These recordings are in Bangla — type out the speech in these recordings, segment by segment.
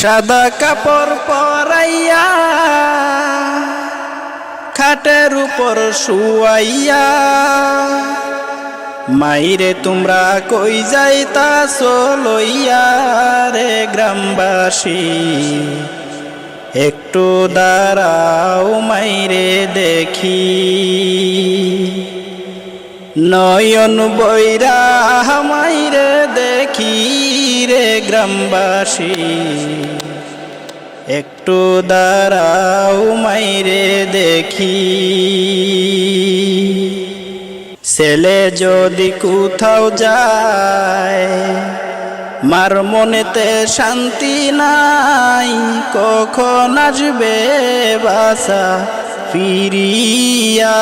সাদা কাপড় পরাইয়া খাটের উপর শুয়াইয়া মাইরে তোমরা কই যাইতাছো লইয়া রে গ্রামবাসী একটু দাঁড়াও মাইরে দেখি নয়ন বৈরা মাইরে দেখি রে গ্রামবাসী একটু দাঁড়াও মাইরে দেখি ছেলে যদি কোথাও যায় মার মনেতে শান্তি নাই কখন আসবে বাসা ফিরিয়া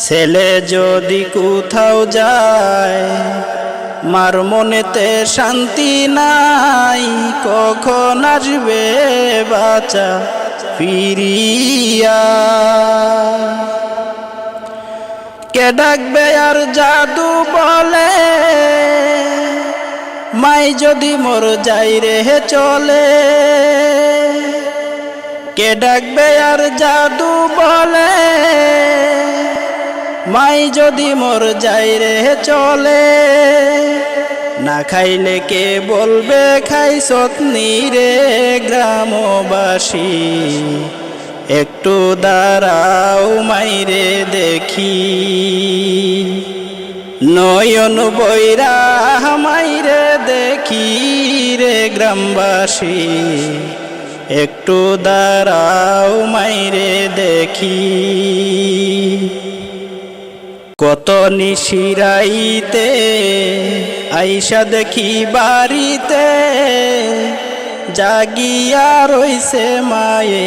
ছেলে যদি কোথাও যায় মার মনেতে শান্তি নাই কখন আসবে বাচ্চা ফিরিয়া কে ডাকবে আর জাদু বলে মাই যদি মোর যাই রে চলে কে ডাকবে আর জাদু বলে মাই যদি মোর যাই রে চলে না খাইলে কে বলবে খাইছত নি রে গ্রামবাসী একটু দাঁড়াও মাইরে দেখি নয়ন বৈরা মাইরে দেখি রে গ্রামবাসী একটু দাঁড়াও মাইরে দেখি কত নিশিরাইতে আইসা দেখি বাড়িতে জাগিয়া রইছে মায়ে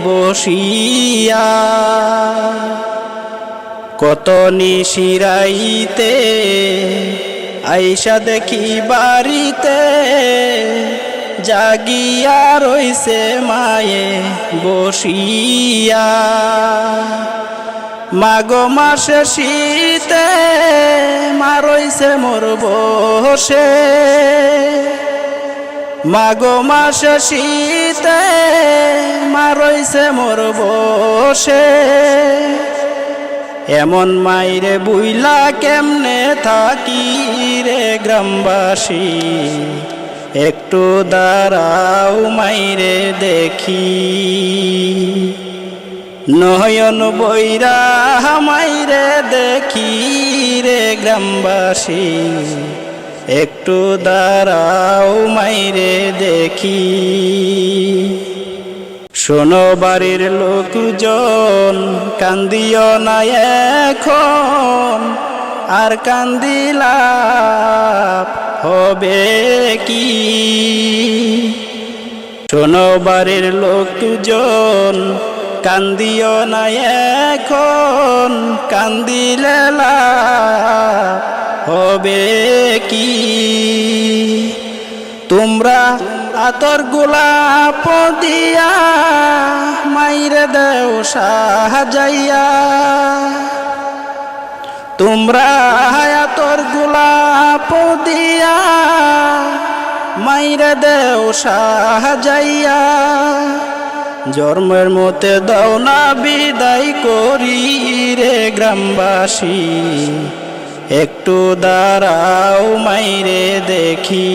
বসিয়া কত নিশিরাইতে আইসা দেখি বাড়িতে জাগিয়া রইছে মায়ে বসিয়া মাগো মাসে শীতে মা রইছে মোর বসে মাগো মাসে শীতে মা রইছে মোর বসে এমন মাইরে বুইলা কেমনে থাকি রে গ্রামবাসী একটু দাঁড়াও মাইরে দেখি নয়ন বৈরা মাইরে দেখি রে গ্রামবাসী একটু দাঁড়াও মাইরে দেখি শোনো বাড়ির লোকজন কান্দিও না এখন আর কান্দিলা হবে কি শোনো বাড়ির লোকজন কান্দিও না এখন কান্দিলে হবে কি তোমরা আতর গোলাপ দিয়া মাইরে দেও সাজাইয়া তোমরা আতর গোলাপ দিয়া মাইরে দেও সাজাইয়া জন্মের মতে দাও না বিদায় করি রে গ্রামবাসী একটু দাঁড়াও মাইরে দেখি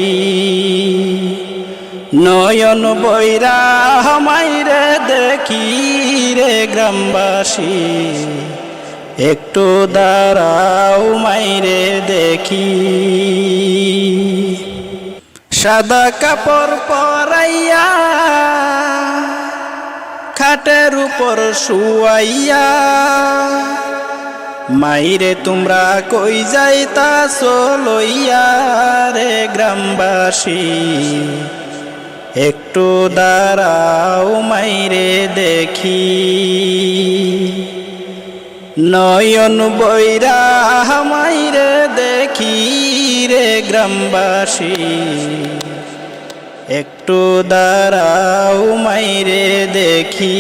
নয়ন বৈরা মাইরে দেখি রে গ্রামবাসী একটু দাঁড়াও মাইরে দেখি সাদা কাপড় পরাইয়া খাটের উপর শুয়াইয়া মাইরে তোমরা কই যাইতাছো লইয়া রে গ্রামবাসী একটু দাঁড়াও মাইরে দেখি নয়ন বৈরা মাইরে দেখি রে গ্রামবাসী একটু দাঁড়াও মাইরে দেখি।